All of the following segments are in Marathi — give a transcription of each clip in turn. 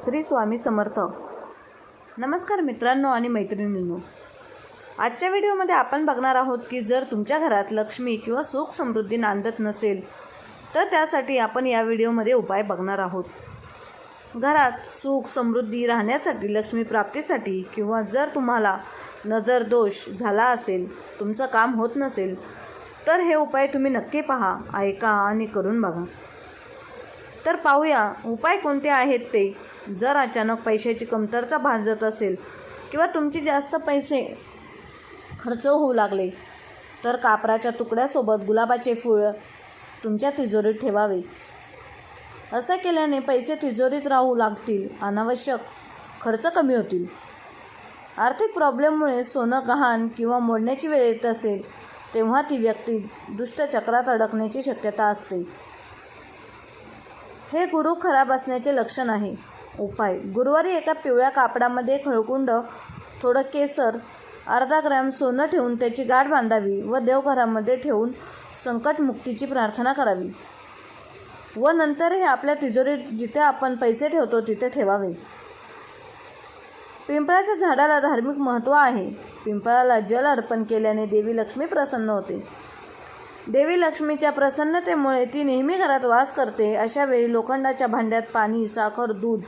श्री स्वामी समर्थ. नमस्कार मित्रांनो आणि मैत्रिणींनो, आजच्या व्हिडिओमध्ये आपण बघणार आहोत की जर तुमच्या घरात लक्ष्मी किंवा सुख समृद्धी नांदत नसेल तर त्यासाठी आपण या व्हिडिओमध्ये उपाय बघणार आहोत. घरात सुख समृद्धी राहण्यासाठी, लक्ष्मी प्राप्तीसाठी किंवा जर तुम्हाला नजर दोष झाला असेल, तुमचं काम होत नसेल तर हे उपाय तुम्ही नक्की पहा, ऐका आणि करून बघा. तर पाहूया उपाय कोणते आहेत ते. जर अचानक पैशाची कमतरता भासत असेल किंवा तुमचे जास्त पैसे खर्च होऊ लागले तर कापराच्या तुकड्यासोबत गुलाबाचे फूल तुमच्या तिजोरीत ठेवावे. असं केल्याने पैसे तिजोरीत राहू लागतील, अनावश्यक खर्च कमी होतील. आर्थिक प्रॉब्लेममुळे सोनं गहाण किंवा मोडण्याची वेळ येत असेल तेव्हा ती व्यक्ती दुष्टचक्रात अडकण्याची शक्यता असते. हे गुरु खराब असण्याचे लक्षण आहे. उपाय: गुरुवारी एका पिवळ्या कापडामध्ये खळकुंड, थोडं केसर, अर्धा ग्रॅम सोनं ठेवून त्याची गाठ बांधावी व देवघरामध्ये ठेवून संकटमुक्तीची प्रार्थना करावी व नंतर हे आपल्या तिजोरीत जिथे आपण पैसे ठेवतो तिथे ठेवावे. पिंपळाच्या झाडाला धार्मिक महत्त्व आहे. पिंपळाला जल अर्पण केल्याने देवी लक्ष्मी प्रसन्न होते. देवी लक्ष्मीच्या प्रसन्नतेमुळे ती नेहमी घरात वास करते. अशा वेळी लोखंडाच्या भांड्यात पाणी, साखर, दूध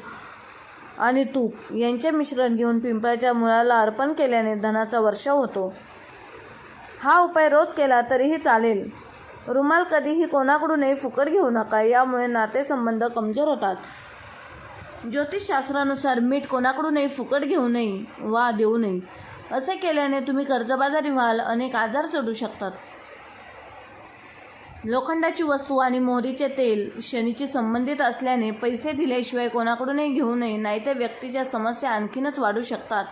आणि तूप यांचे मिश्रण घेऊन पिंपळाच्या मुळाला अर्पण केल्याने धनाचा वर्षाव होतो. हा उपाय रोज केला तरीही चालेल. रुमाल कधीही कोणाकडूनही फुकट घेऊ नका, यामुळे नातेसंबंध कमजोर होतात. ज्योतिषशास्त्रानुसार मीठ कोणाकडूनही फुकट घेऊ नये वा देऊ नये. असे केल्याने तुम्ही कर्जबाजारी व्हाल, अनेक आजार चढू शकतात. लोखंडाची वस्तू आणि मोहरीचे तेल शनीशी संबंधित असल्याने पैसे दिल्याशिवाय कोणाकडूनही घेऊ नये, नाहीतर व्यक्तीच्या समस्या आणखीनच वाढू शकतात.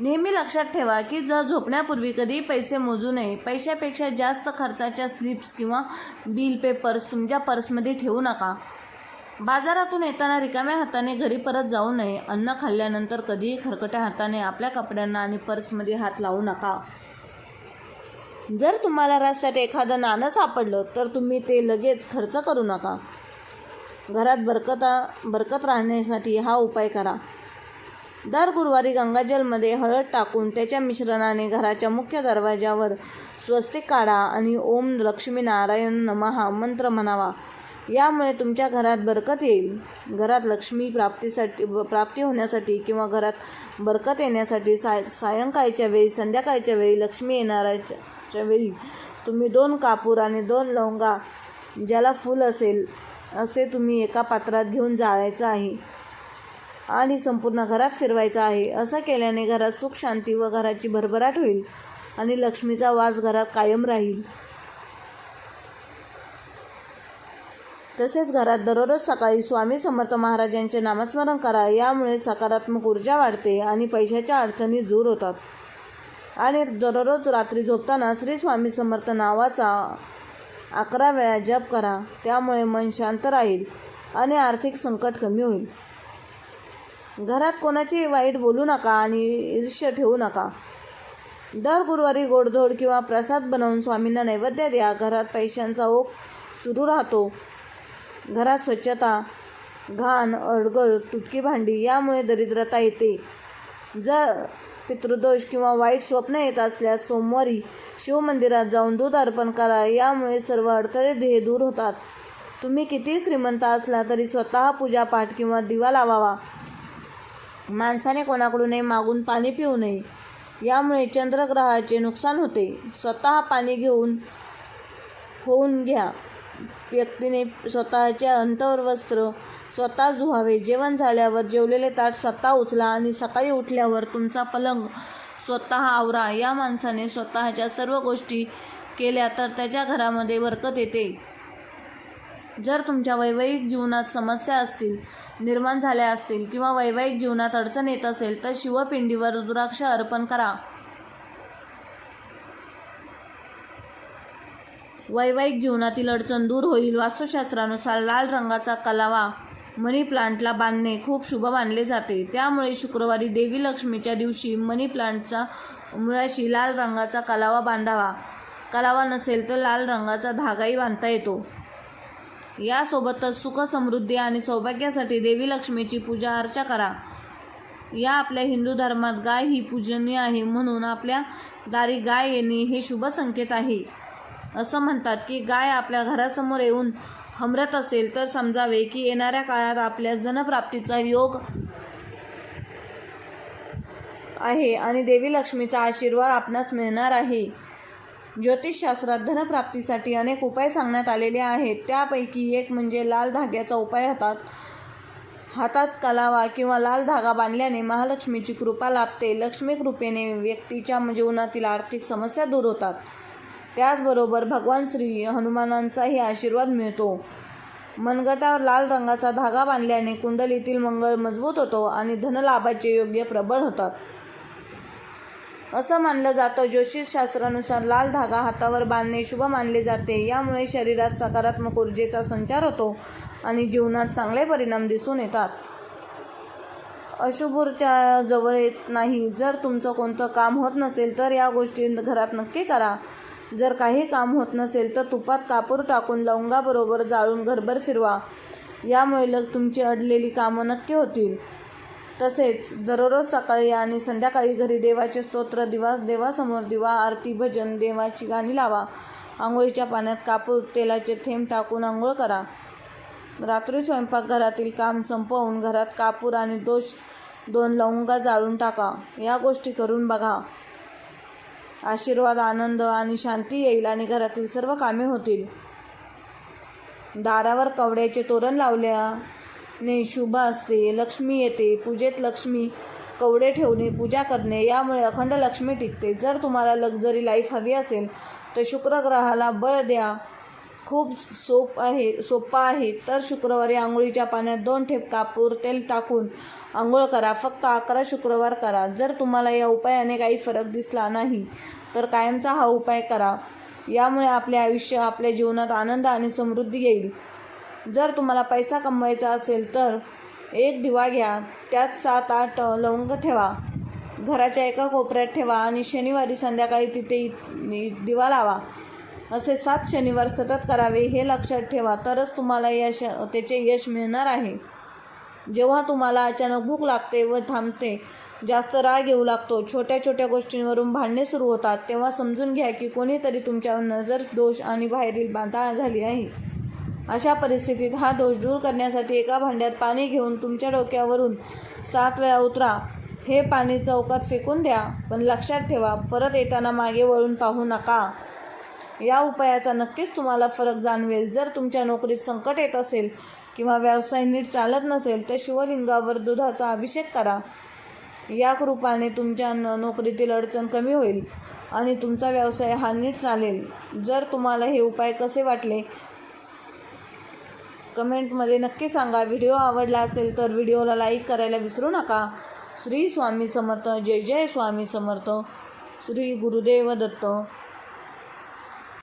नेहमी लक्षात ठेवा की जर झोपण्यापूर्वी कधीही पैसे मोजू नये. पैशापेक्षा जास्त खर्चाच्या स्लिप्स किंवा बिल पेपर्स तुमच्या पर्समध्ये ठेवू नका. बाजारातून येताना रिकाम्या हाताने घरी परत जाऊ नये. अन्न खाल्ल्यानंतर कधीही खरकट्या हाताने आपल्या कपड्यांना आणि पर्समध्ये हात लावू नका. जर तुम्हाला रस्त्यात एखादं नाणं सापडलं तर तुम्ही ते लगेच खर्च करू नका. घरात बरकत राहण्यासाठी हा उपाय करा. दर गुरुवारी गंगाजलमध्ये हळद टाकून त्याच्या मिश्रणाने घराच्या मुख्य दरवाजावर स्वस्तिक काढा आणि ओम लक्ष्मी नारायण नमः मंत्र म्हणावा. यामुळे तुमच्या घरात बरकत येईल. घरात लक्ष्मी प्राप्ती होण्यासाठी किंवा घरात बरकत येण्यासाठी सायंकाळच्या वेळी, संध्याकाळच्या वेळी, लक्ष्मी येणाऱ्याच्या वेळी तुम्ही 2 कापूर आणि 2 लवंगा, ज्याला फूल असेल असे तुम्ही एका पात्रात घेऊन जाळायचं आहे आणि संपूर्ण घरात फिरवायचं आहे. असं केल्याने घरात सुख शांती व घराची भरभराट होईल आणि लक्ष्मीचा वास घरात कायम राहील. तसेच घरात दररोज सकाळी स्वामी समर्थ महाराजांचे नामस्मरण करा. यामुळे सकारात्मक ऊर्जा वाढते आणि पैशाच्या अडचणी दूर होतात. आणि दररोज रात्री झोपताना श्री स्वामी समर्थ नावाचा 11 वेळा जप करा. त्यामुळे मन शांत राहील आणि आर्थिक संकट कमी होईल. घरात कोणाचेही वाईट बोलू नका आणि ईर्ष्या ठेवू नका. दर गुरुवारी गोडधोड किंवा प्रसाद बनवून स्वामींना नैवेद्य द्या. घरात पैशांचा ओघ सुरू राहतो. घरात स्वच्छता, घाण, अडगळ, तुटकी भांडी यामुळे दरिद्रता येते. जर पितृदोष किंवा वाईट स्वप्न येत असल्यास सोमवारी शिवमंदिरात जाऊन दूध अर्पण करा. यामुळे सर्व अडथळे दूर होतात. तुम्ही कितीही श्रीमंत असला तरी स्वतः पूजापाठ किंवा दिवा लावावा. माणसाने कोणाकडूनही मागून पाणी पिऊ नये. यामुळे चंद्रग्रहाचे नुकसान होते. स्वतः पाणी होऊन घ्या. व्यक्तीने स्वतःचे अंतर्वस्त्र स्वतः धुवावे. जेवण झाल्यावर जेवलेले ताट स्वतः उचला आणि सकाळी उठल्यावर तुमचा पलंग स्वतः आवरा. या माणसाने स्वतःच्या सर्व गोष्टी केल्या तर त्याच्या घरामध्ये बरकत येते. जर तुमच्या वैवाहिक जीवनात समस्या निर्माण झाल्या असतील किंवा वैवाहिक जीवनात अडचण येत असेल तर शिवपिंडीवर रुद्राक्ष अर्पण करा. वैवाहिक जीवनातील अडचण दूर होईल. वास्तुशास्त्रानुसार लाल रंगाचा कलावा मनी प्लांटला बांधणे खूप शुभ मानले जाते. त्यामुळे शुक्रवारी देवी लक्ष्मीच्या दिवशी मनी प्लांटच्या मुळाशी लाल रंगाचा कलावा बांधावा. कलावा नसेल तर लाल रंगाचा धागाही बांधता येतो. यासोबतच सुख समृद्धी आणि सौभाग्यासाठी देवी लक्ष्मीची पूजा अर्चा करा. या आपल्या हिंदू धर्मात गाय ही पूजनीय आहे, म्हणून आपल्या दारी गाय येणे हे शुभ संकेत आहे. असं म्हणतात की गाय आपल्या घरासमोर येऊन हमरत असेल तर समजावे की येणाऱ्या काळात आपल्यास धनप्राप्तीचा योग आहे आणि देवी लक्ष्मीचा आशीर्वाद आपणास मिळणार आहे. ज्योतिषशास्त्रात धनप्राप्तीसाठी अनेक उपाय सांगण्यात आलेले आहेत. त्यापैकी एक म्हणजे लाल धाग्याचा उपाय हातात कलावा किंवा लाल धागा बांधल्याने महालक्ष्मीची कृपा लाभते. लक्ष्मी कृपेने व्यक्तीच्या जीवनातील आर्थिक समस्या दूर होतात. त्याचबरोबर भगवान श्री हनुमानांचाही आशीर्वाद मिळतो. मनगटावर लाल रंगाचा धागा बांधल्याने कुंडलीतील मंगळ मजबूत होतो आणि धनलाभाचे योग्य प्रबळ होतात. असं मानलं जातं. ज्योतिषशास्त्रानुसार लाल धागा हातावर बांधणे शुभ मानले जाते. यामुळे शरीरात सकारात्मक ऊर्जेचा संचार होतो आणि जीवनात चांगले परिणाम दिसून येतात. अशुभच्या जवळ येत नाही. जर तुमचं कोणतं काम होत नसेल तर या गोष्टी घरात नक्की करा. जर काही काम होत नसेल तर तुपात कापूर टाकून लवंगाबरोबर जाळून घरभर फिरवा. यामुळे तुमची अडलेली कामं नक्की होतील. तसेच दररोज सकाळी आणि संध्याकाळी घरी देवाचे स्तोत्र, देवासमोर दिवा, आरती, भजन, देवाची गाणी लावा. आंघोळीच्या पाण्यात कापूर तेलाचे थेंब टाकून आंघोळ करा. रात्री स्वयंपाकघरातील काम संपवून घरात कापूर आणि 2 लवंगा जाळून टाका. या गोष्टी करून बघा. आशीर्वाद, आनंद आणि शांती येईल आणि घरातील सर्व कामे होतील. दारावर कवड्याचे तोरण लावल्याने शुभ असते. लक्ष्मी येते. पूजेत लक्ष्मी कवडे ठेवणे, पूजा करणे यामुळे अखंड लक्ष्मी टिकते. जर तुम्हाला लक्झरी लाईफ हवी असेल तर शुक्र ग्रहाला बळ द्या. खूप सोपा आहे. तर शुक्रवारी आंघोळीच्या पाण्यात 2 ठेप कापूर तेल टाकून आंघोळ करा. फक्त 11 शुक्रवार करा. जर तुम्हाला या उपायाने काही फरक दिसला नाही तर कायमचा हा उपाय करा. यामुळे आपले आयुष्य, आपल्या जीवनात आनंद आणि समृद्धी येईल. जर तुम्हाला पैसा कमवायचा असेल तर एक दिवा घ्या. त्यात 7-8 लवंग ठेवा. घराच्या एका कोपऱ्यात ठेवा आणि शनिवारी संध्याकाळी तिथे दिवा लावा. असे 7 शनिवार सतत करावे. हे लक्षात ठेवा, तरच तुम्हाला त्याचे यश मिळणार आहे. जेव्हा तुम्हाला अचानक भूक लागते व थांबते, जास्त राग येऊ लागतो, छोट्या छोट्या गोष्टींवरून भांडणे सुरू होतात, तेव्हा समजून घ्या की कोणीतरी तुमच्यावर नजर दोष आणि बाहेरील बाधा झाली आहे. अशा परिस्थितीत हा दोष दूर करण्यासाठी एका भांड्यात पाणी घेऊन तुमच्या डोक्यावरून 7 वेळा उतरा. हे पाणी चौकात फेकून द्या. पण लक्षात ठेवा, परत येताना मागे वळून पाहू नका. या उपायाचा नक्कीच तुम्हाला फरक जाणवेल. जर तुमच्या नोकरीत संकट येत असेल किंवा व्यवसाय नीट चालत नसेल तर शिवलिंगावर दुधाचा अभिषेक करा. या कृपाने तुमच्या नोकरीतील अडचण कमी होईल आणि तुमचा व्यवसाय हा नीट चालेल. जर तुम्हाला हे उपाय कसे वाटले कमेंटमध्ये नक्की सांगा. व्हिडिओ आवडला असेल तर व्हिडिओला लाईक करायला विसरू नका. श्री स्वामी समर्थ. जय जय स्वामी समर्थ. श्री गुरुदेव दत्त.